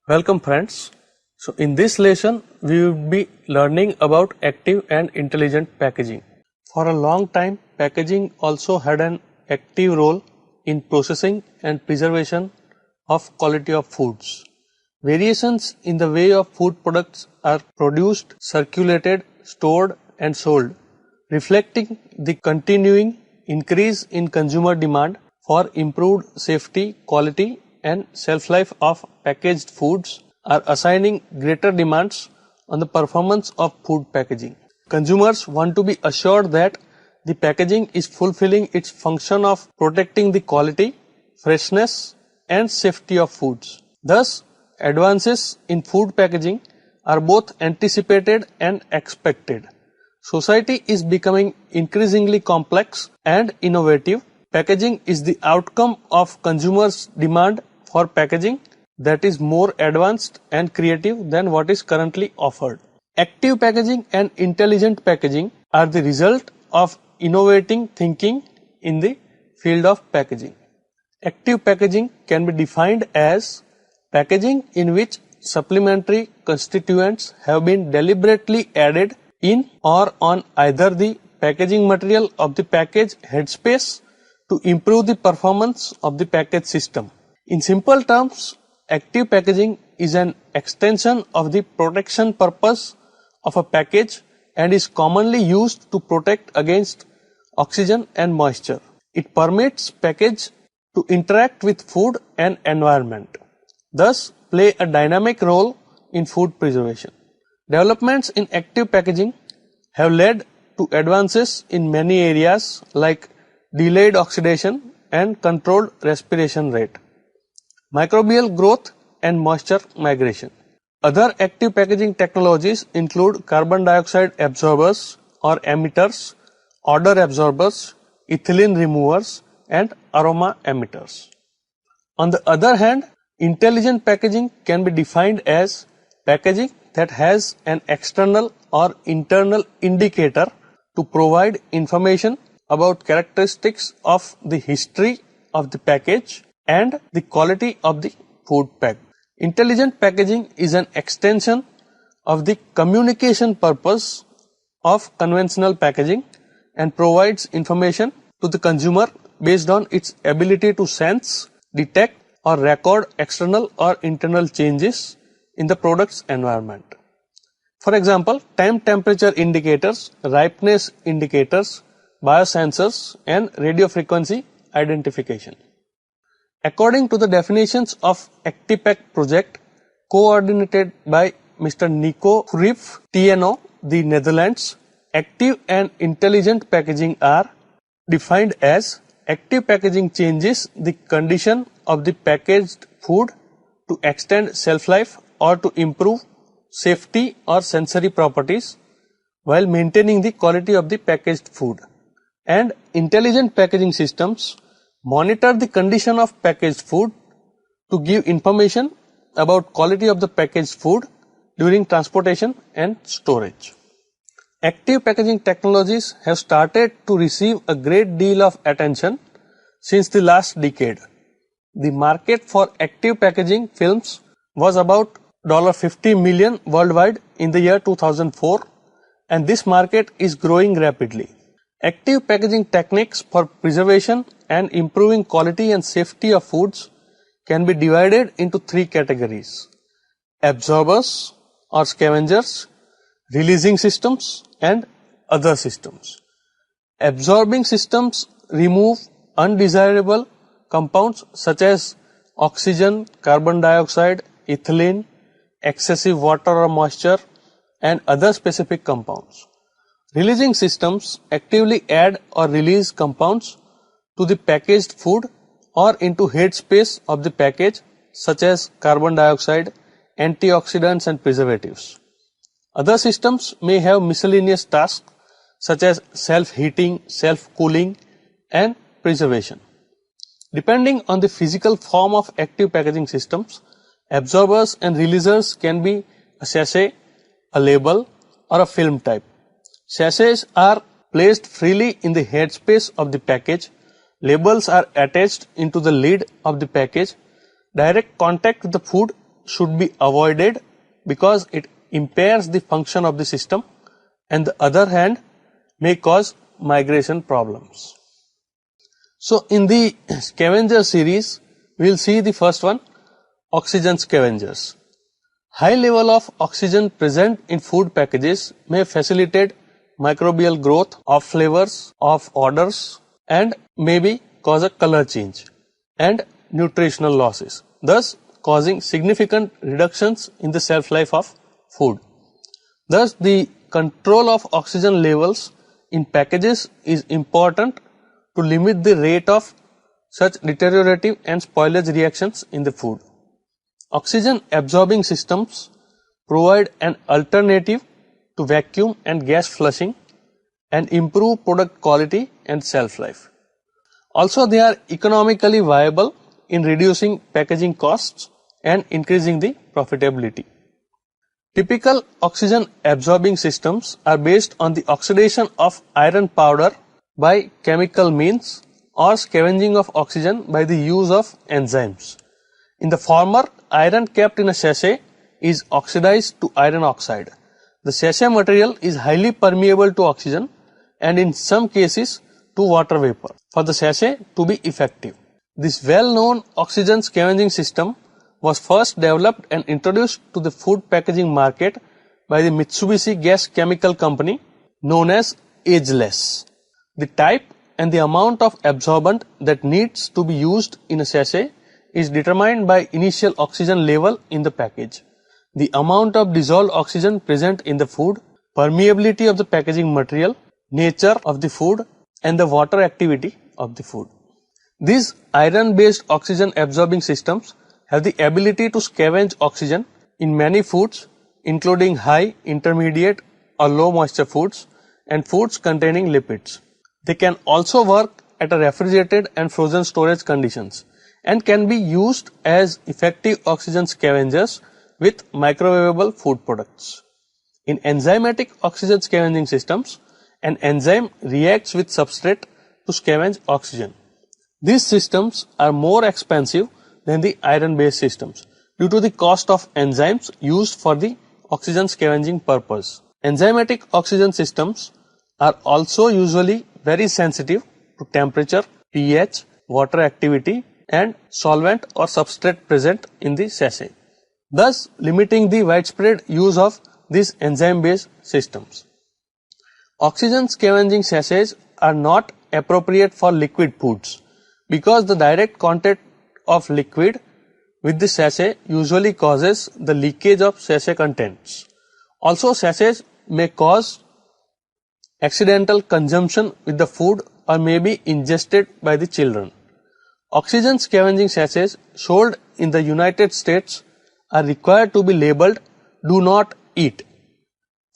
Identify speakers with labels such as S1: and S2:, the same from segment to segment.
S1: Welcome friends. So in this lesson we will be learning about active and intelligent packaging. For a long time packaging also had an active role in processing and preservation of quality of foods. Variations in the way of food products are produced, circulated, stored and sold, reflecting the continuing increase in consumer demand for improved safety, quality and shelf life of packaged foods are assigning greater demands on the performance of food packaging. Consumers want to be assured that the packaging is fulfilling its function of protecting the quality, freshness and safety of foods. Thus, advances in food packaging are both anticipated and expected. Society is becoming increasingly complex and innovative. Packaging is the outcome of consumers' demand for packaging that is more advanced and creative than what is currently offered. Active packaging and intelligent packaging are the result of innovating thinking in the field of packaging. Active packaging can be defined as packaging in which supplementary constituents have been deliberately added in or on either the packaging material of the package headspace to improve the performance of the package system. In simple terms, active packaging is an extension of the protection purpose of a package and is commonly used to protect against oxygen and moisture. It permits package to interact with food and environment, thus play a dynamic role in food preservation. Developments in active packaging have led to advances in many areas like delayed oxidation and controlled respiration rate, microbial growth and moisture migration. Other active packaging technologies include carbon dioxide absorbers or emitters, odor absorbers, ethylene removers and aroma emitters. On the other hand, intelligent packaging can be defined as packaging that has an external or internal indicator to provide information about characteristics of the history of the package and the quality of the food pack. Intelligent packaging is an extension of the communication purpose of conventional packaging and provides information to the consumer based on its ability to sense, detect or record external or internal changes in the product's environment. For example, time temperature indicators, ripeness indicators, biosensors and radio frequency identification. According to the definitions of ActiPack project coordinated by Mr. Nico Cruyff, TNO, the Netherlands, active and intelligent packaging are defined as active packaging changes the condition of the packaged food to extend shelf life or to improve safety or sensory properties while maintaining the quality of the packaged food. And intelligent packaging systems monitor the condition of packaged food to give information about quality of the packaged food during transportation and storage. Active packaging technologies have started to receive a great deal of attention since the last decade. The market for active packaging films was about $50 million worldwide in the year 2004 and this market is growing rapidly. Active packaging techniques for preservation and improving quality and safety of foods can be divided into three categories: absorbers or scavengers, releasing systems and other systems. Absorbing systems remove undesirable compounds such as oxygen, carbon dioxide, ethylene, excessive water or moisture and other specific compounds. Releasing systems actively add or release compounds to the packaged food or into headspace of the package such as carbon dioxide, antioxidants and preservatives. Other systems may have miscellaneous tasks such as self-heating, self-cooling and preservation. Depending on the physical form of active packaging systems, absorbers and releasers can be a sachet, a label or a film type. Sachets are placed freely in the headspace of the package. Labels are attached into the lid of the package. Direct contact with the food should be avoided because it impairs the function of the system, and the other hand may cause migration problems. So in the scavenger series, we will see the first one, oxygen scavengers. High level of oxygen present in food packages may facilitate microbial growth of flavors, of odors, and maybe cause a color change and nutritional losses, thus causing significant reductions in the shelf life of food. Thus, the control of oxygen levels in packages is important to limit the rate of such deteriorative and spoilage reactions in the food. Oxygen absorbing systems provide an alternative to vacuum and gas flushing and improve product quality and shelf life. Also, they are economically viable in reducing packaging costs and increasing the profitability. Typical oxygen absorbing systems are based on the oxidation of iron powder by chemical means or scavenging of oxygen by the use of enzymes. In the former, iron kept in a sachet is oxidized to iron oxide. The sachet material is highly permeable to oxygen and in some cases to water vapor for the sachet to be effective. This well-known oxygen scavenging system was first developed and introduced to the food packaging market by the Mitsubishi Gas Chemical Company known as Ageless. The type and the amount of absorbent that needs to be used in a sachet is determined by initial oxygen level in the package, the amount of dissolved oxygen present in the food, permeability of the packaging material, nature of the food, and the water activity of the food. These iron-based oxygen absorbing systems have the ability to scavenge oxygen in many foods, including high, intermediate, or low moisture foods and foods containing lipids. They can also work at a refrigerated and frozen storage conditions and can be used as effective oxygen scavengers with microwavable food products. In enzymatic oxygen scavenging systems, an enzyme reacts with substrate to scavenge oxygen. These systems are more expensive than the iron-based systems due to the cost of enzymes used for the oxygen scavenging purpose. Enzymatic oxygen systems are also usually very sensitive to temperature, pH, water activity, and solvent or substrate present in the sachet, thus limiting the widespread use of these enzyme-based systems. Oxygen scavenging sachets are not appropriate for liquid foods because the direct contact of liquid with the sachet usually causes the leakage of sachet contents. Also, sachets may cause accidental consumption with the food or may be ingested by the children. Oxygen scavenging sachets sold in the United States are required to be labeled "Do not eat"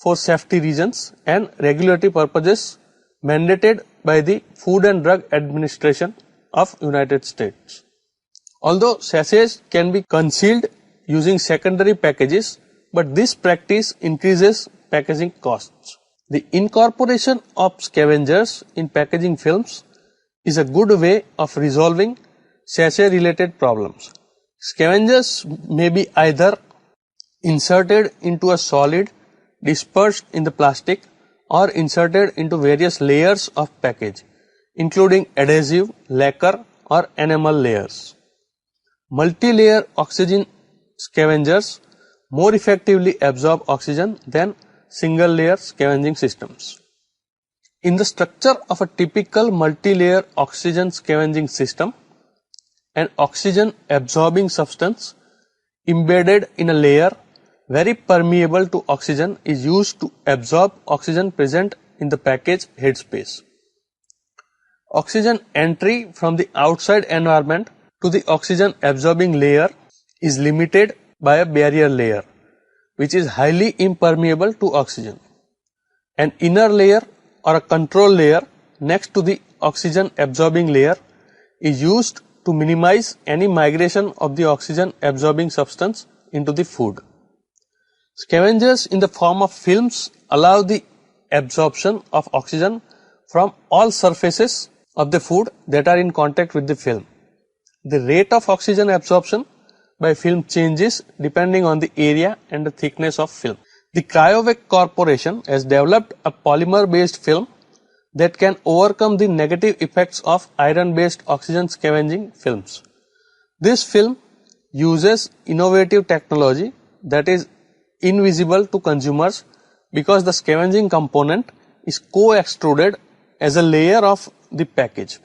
S1: for safety reasons and regulatory purposes mandated by the Food and Drug Administration of United States. Although sachets can be concealed using secondary packages, but this practice increases packaging costs. The incorporation of scavengers in packaging films is a good way of resolving sachet-related problems. Scavengers may be either inserted into a solid dispersed in the plastic or inserted into various layers of package, including adhesive, lacquer, or enamel layers. Multi-layer oxygen scavengers more effectively absorb oxygen than single-layer scavenging systems. In the structure of a typical multi-layer oxygen scavenging system, an oxygen absorbing substance embedded in a layer very permeable to oxygen is used to absorb oxygen present in the package headspace. Oxygen entry from the outside environment to the oxygen absorbing layer is limited by a barrier layer, which is highly impermeable to oxygen. An inner layer or a control layer next to the oxygen absorbing layer is used to minimize any migration of the oxygen absorbing substance into the food. Scavengers in the form of films allow the absorption of oxygen from all surfaces of the food that are in contact with the film. The rate of oxygen absorption by film changes depending on the area and the thickness of film. The Cryovec Corporation has developed a polymer-based film that can overcome the negative effects of iron-based oxygen scavenging films. This film uses innovative technology that is invisible to consumers because the scavenging component is co-extruded as a layer of the package.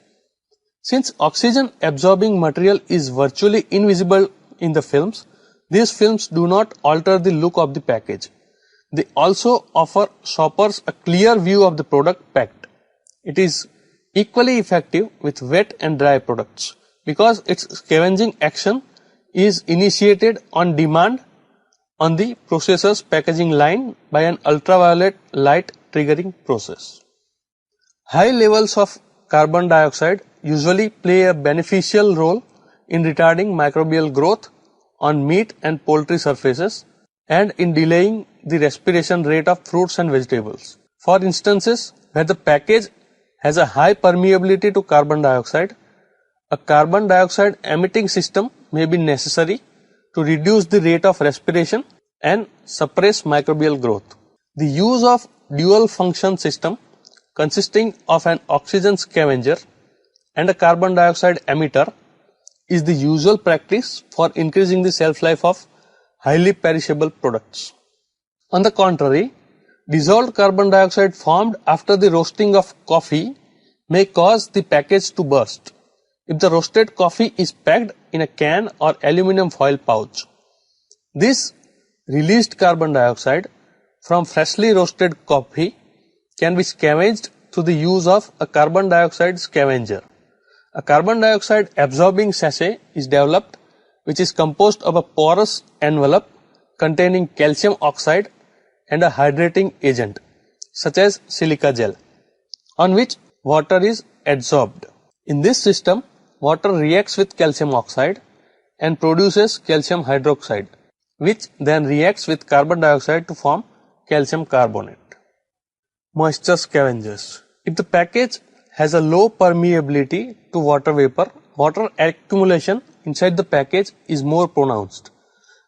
S1: Since oxygen absorbing material is virtually invisible in the films, these films do not alter the look of the package. They also offer shoppers a clear view of the product packed. It is equally effective with wet and dry products because its scavenging action is initiated on demand on the processor's packaging line by an ultraviolet light triggering process. High levels of carbon dioxide usually play a beneficial role in retarding microbial growth on meat and poultry surfaces and in delaying the respiration rate of fruits and vegetables. For instances where the package has a high permeability to carbon dioxide, a carbon dioxide emitting system may be necessary to reduce the rate of respiration and suppress microbial growth. The use of dual function system consisting of an oxygen scavenger and a carbon dioxide emitter is the usual practice for increasing the shelf life of highly perishable products. On the contrary, dissolved carbon dioxide formed after the roasting of coffee may cause the package to burst if the roasted coffee is packed in a can or aluminum foil pouch. This released carbon dioxide from freshly roasted coffee can be scavenged through the use of a carbon dioxide scavenger. A carbon dioxide absorbing sachet is developed which is composed of a porous envelope containing calcium oxide and a hydrating agent such as silica gel on which water is adsorbed. In this system, water reacts with calcium oxide and produces calcium hydroxide, which then reacts with carbon dioxide to form calcium carbonate. Moisture scavengers. If the package has a low permeability to water vapor, water accumulation inside the package is more pronounced.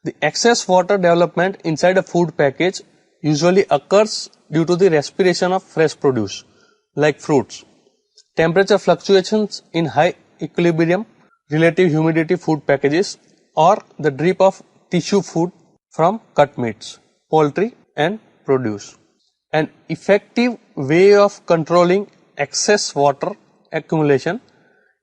S1: The excess water development inside a food package usually occurs due to the respiration of fresh produce like fruits, temperature fluctuations in high equilibrium, relative humidity food packages, or the drip of tissue food from cut meats, poultry and produce. An effective way of controlling excess water accumulation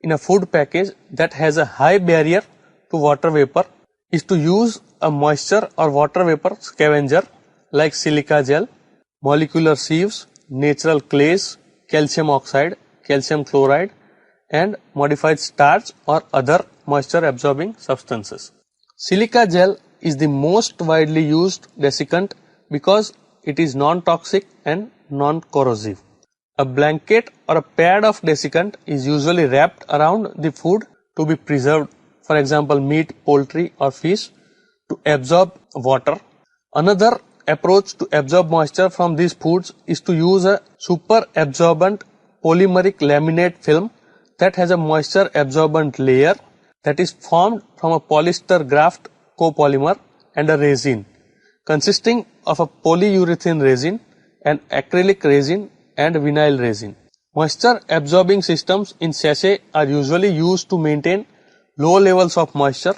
S1: in a food package that has a high barrier to water vapor is to use a moisture or water vapor scavenger like silica gel, molecular sieves, natural clays, calcium oxide, calcium chloride and modified starch or other moisture absorbing substances. Silica gel is the most widely used desiccant because it is non-toxic and non-corrosive. A blanket or a pad of desiccant is usually wrapped around the food to be preserved, for example meat, poultry or fish, to absorb water. Another approach to absorb moisture from these foods is to use a super absorbent polymeric laminate film that has a moisture absorbent layer that is formed from a polyester graft copolymer and a resin consisting of a polyurethane resin, an acrylic resin and vinyl resin. Moisture absorbing systems in sachet are usually used to maintain low levels of moisture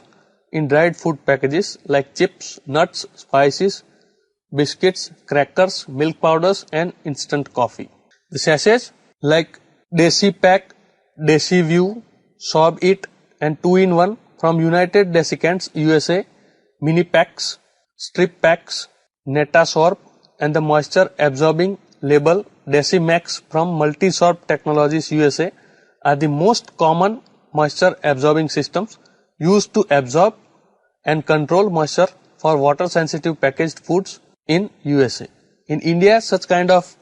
S1: in dried food packages like chips, nuts, spices, biscuits, crackers, milk powders and instant coffee. The sachets like Desi Pack, Desi View, Sob It and 2-in-1 from United Desiccants USA, Mini Packs, Strip Packs, Netasorb and the moisture absorbing label Desi Max from Multisorb Technologies USA are the most common moisture absorbing systems used to absorb and control moisture for water sensitive packaged foods in USA. In India, such kind of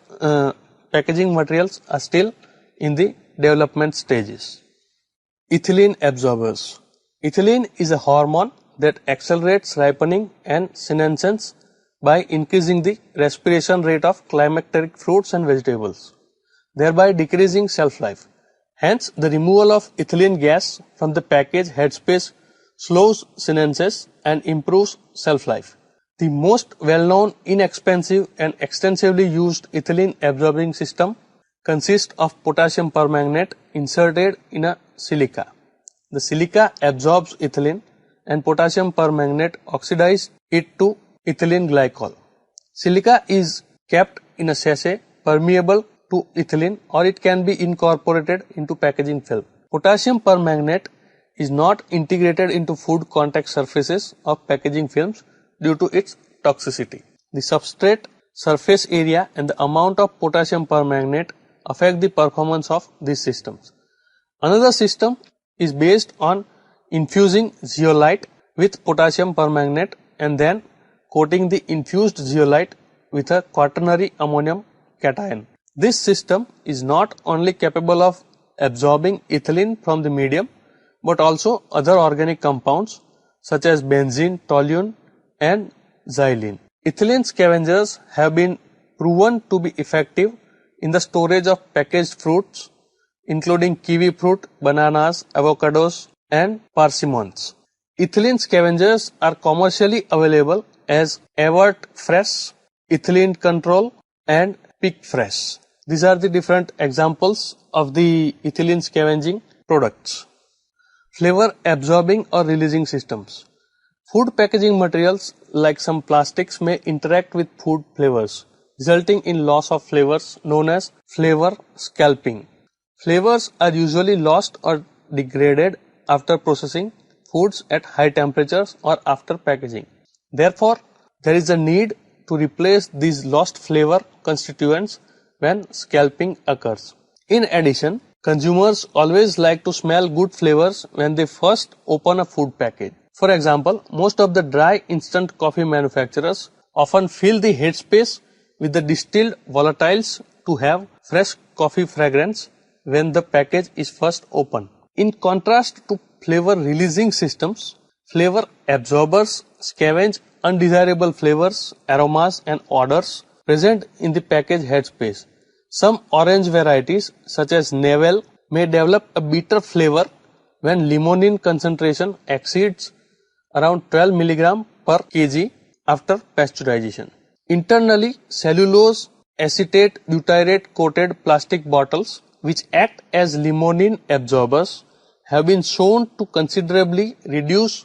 S1: packaging materials are still in the development stages. Ethylene absorbers. Ethylene is a hormone that accelerates ripening and senescence by increasing the respiration rate of climacteric fruits and vegetables, thereby decreasing shelf life. Hence, the removal of ethylene gas from the package headspace slows senescence, and improves shelf life. The most well-known, inexpensive, and extensively used ethylene absorbing system consists of potassium permanganate inserted in a silica. The silica absorbs ethylene and potassium permanganate oxidizes it to ethylene glycol. Silica is kept in a sachet permeable to ethylene, or it can be incorporated into packaging film. Potassium permanganate is not integrated into food contact surfaces of packaging films due to its toxicity. The substrate, surface area, and the amount of potassium permanganate affect the performance of these systems. Another system is based on infusing zeolite with potassium permanganate and then coating the infused zeolite with a quaternary ammonium cation. This system is not only capable of absorbing ethylene from the medium but also other organic compounds such as benzene, toluene, and xylene. Ethylene scavengers have been proven to be effective in the storage of packaged fruits including kiwi fruit, bananas, avocados, and persimmons. Ethylene scavengers are commercially available as Avert Fresh, Ethylene Control, and Pick Fresh. These are the different examples of the ethylene scavenging products. Flavor absorbing or releasing systems. Food packaging materials like some plastics may interact with food flavors, resulting in loss of flavors known as flavor scalping. Flavors are usually lost or degraded after processing foods at high temperatures or after packaging. Therefore, there is a need to replace these lost flavor constituents when scalping occurs. In addition, consumers always like to smell good flavors when they first open a food package. For example, most of the dry instant coffee manufacturers often fill the headspace with the distilled volatiles to have fresh coffee fragrance when the package is first opened. In contrast to flavor releasing systems, flavor absorbers scavenge undesirable flavors, aromas, and odors present in the package headspace. Some orange varieties such as Navel may develop a bitter flavor when limonene concentration exceeds around 12 mg per kg after pasteurization. Internally, cellulose acetate butyrate coated plastic bottles which act as limonene absorbers have been shown to considerably reduce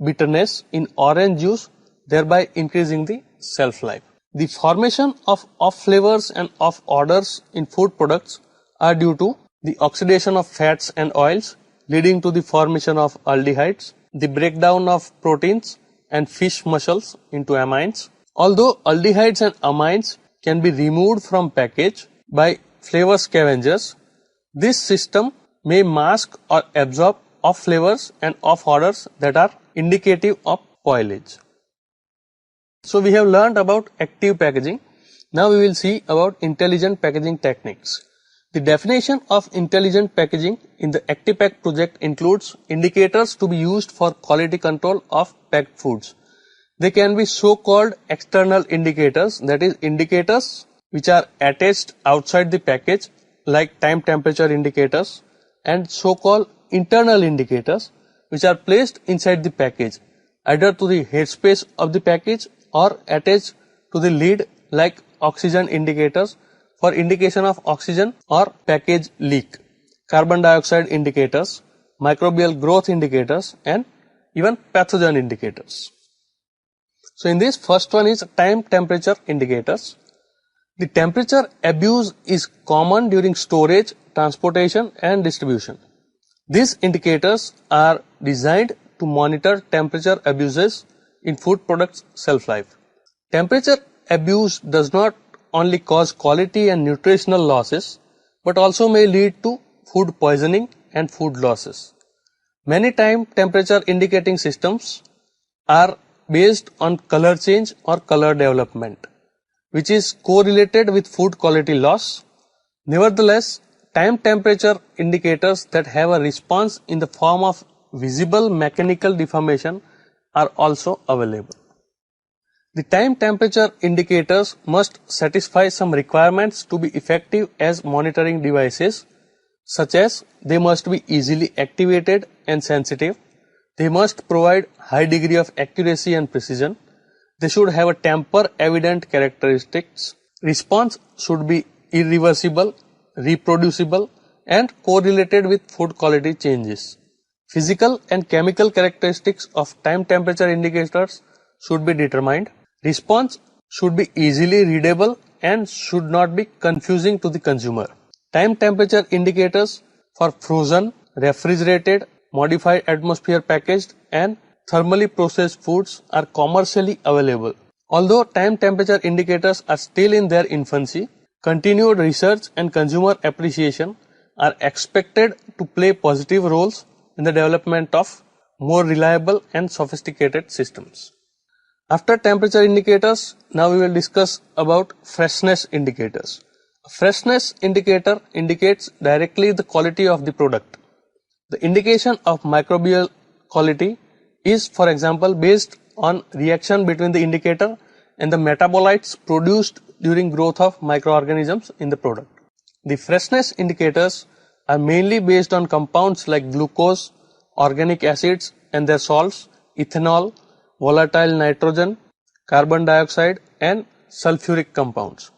S1: bitterness in orange juice, thereby increasing the shelf life. The formation of off flavors and off odors in food products are due to the oxidation of fats and oils, leading to the formation of aldehydes, the breakdown of proteins and fish muscles into amines. Although aldehydes and amines can be removed from package by flavor scavengers, this system may mask or absorb off flavors and off odors that are indicative of spoilage. So we have learned about active packaging. Now we will see about intelligent packaging techniques. The definition of intelligent packaging in the ActiPack project includes indicators to be used for quality control of packed foods. They can be so-called external indicators, that is indicators which are attached outside the package like time temperature indicators, and so-called internal indicators which are placed inside the package either to the headspace of the package or attached to the lid like oxygen indicators for indication of oxygen or package leak, carbon dioxide indicators, microbial growth indicators, and even pathogen indicators. So in this, first one is time temperature indicators. The temperature abuse is common during storage, transportation, and distribution. These indicators are designed to monitor temperature abuses in food products' shelf life. Temperature abuse does not only cause quality and nutritional losses, but also may lead to food poisoning and food losses. Many time temperature indicating systems are based on color change or color development, which is correlated with food quality loss. Nevertheless, time temperature indicators that have a response in the form of visible mechanical deformation are also available. The time temperature indicators must satisfy some requirements to be effective as monitoring devices, such as they must be easily activated and sensitive, They must provide high degree of accuracy and precision. They should have a tamper evident characteristics. Response should be irreversible, reproducible, and correlated with food quality changes. Physical and chemical characteristics of time temperature indicators should be determined. Response should be easily readable and should not be confusing to the consumer. Time temperature indicators for frozen, refrigerated, modified atmosphere packaged, and thermally processed foods are commercially available. Although time temperature indicators are still in their infancy, continued research and consumer appreciation are expected to play positive roles in the development of more reliable and sophisticated systems. After temperature indicators, now we will discuss about freshness indicators. A freshness indicator indicates directly the quality of the product. The indication of microbial quality is, for example, based on reaction between the indicator and the metabolites produced during growth of microorganisms in the product. The freshness indicators are mainly based on compounds like glucose, organic acids and their salts, ethanol, volatile nitrogen, carbon dioxide and sulfuric compounds.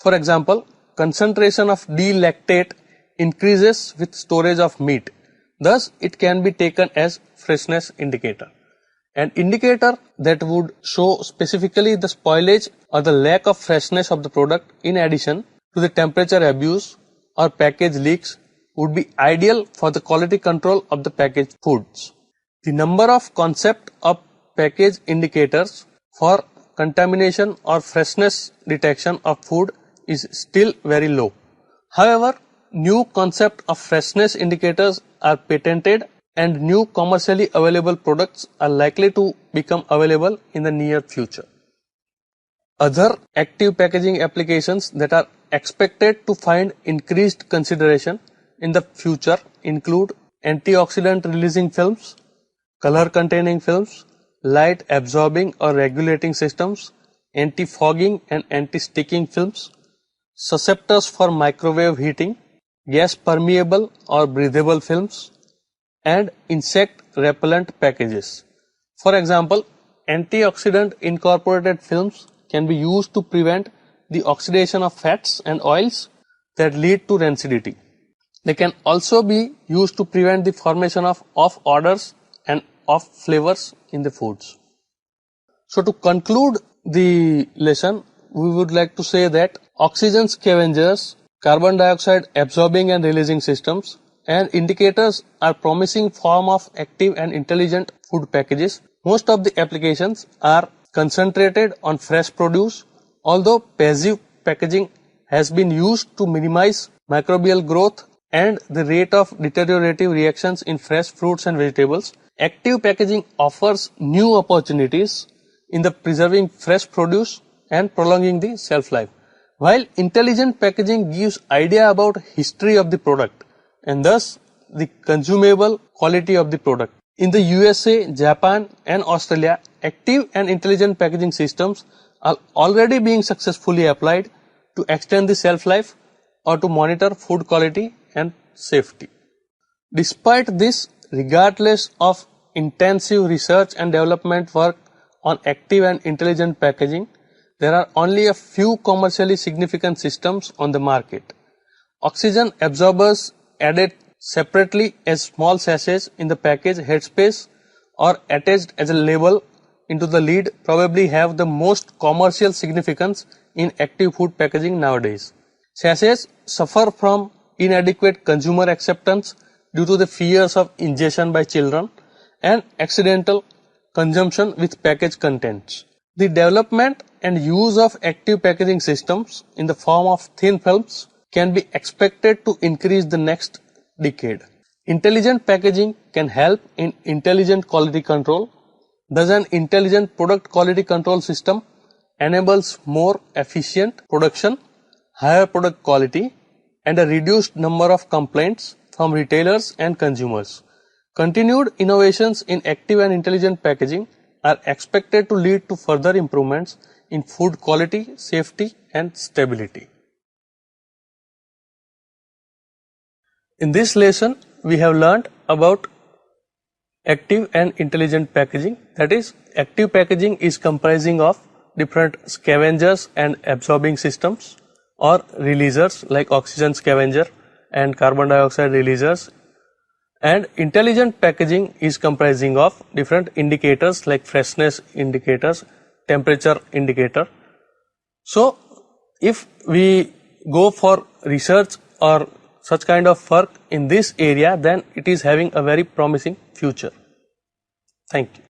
S1: For example, concentration of D-lactate increases with storage of meat. Thus, it can be taken as freshness indicator. An indicator that would show specifically the spoilage or the lack of freshness of the product in addition to the temperature abuse or package leaks would be ideal for the quality control of the packaged foods. The number of concept of package indicators for contamination or freshness detection of food is still very low. However, new concept of freshness indicators are patented and new commercially available products are likely to become available in the near future. Other active packaging applications that are expected to find increased consideration in the future include antioxidant releasing films, color containing films, light absorbing or regulating systems, anti-fogging and anti-sticking films, susceptors for microwave heating, gas permeable or breathable films, and insect repellent packages. For example, antioxidant incorporated films can be used to prevent the oxidation of fats and oils that lead to rancidity. They can also be used to prevent the formation of off odors and off flavors in the foods. So to conclude the lesson, we would like to say that oxygen scavengers, carbon dioxide absorbing and releasing systems, and indicators are promising form of active and intelligent food packages. Most of the applications are concentrated on fresh produce, although passive packaging has been used to minimize microbial growth and the rate of deteriorative reactions in fresh fruits and vegetables. Active packaging offers new opportunities in the preserving fresh produce and prolonging the shelf life, while intelligent packaging gives idea about history of the product and thus the consumable quality of the product. In the USA, Japan and Australia, active and intelligent packaging systems are already being successfully applied to extend the shelf life or to monitor food quality and safety. Despite this, regardless of intensive research and development work on active and intelligent packaging, there are only a few commercially significant systems on the market. Oxygen absorbers added separately as small sachets in the package headspace or attached as a label into the lid probably have the most commercial significance in active food packaging nowadays. Sachets suffer from inadequate consumer acceptance due to the fears of ingestion by children and accidental consumption with packaged contents. The development and use of active packaging systems in the form of thin films can be expected to increase the next decade. Intelligent packaging can help in intelligent quality control. Thus, an intelligent product quality control system enables more efficient production, higher product quality, and a reduced number of complaints from retailers and consumers. Continued innovations in active and intelligent packaging are expected to lead to further improvements in food quality, safety, and stability. In this lesson, we have learnt about
S2: active and intelligent packaging. That is, active packaging is comprising of different scavengers and absorbing systems or releasers like oxygen scavenger and carbon dioxide releasers, and intelligent packaging is comprising of different indicators like freshness indicators, temperature indicator. So if we go for research or such kind of work in this area, then it is having a very promising future. Thank you.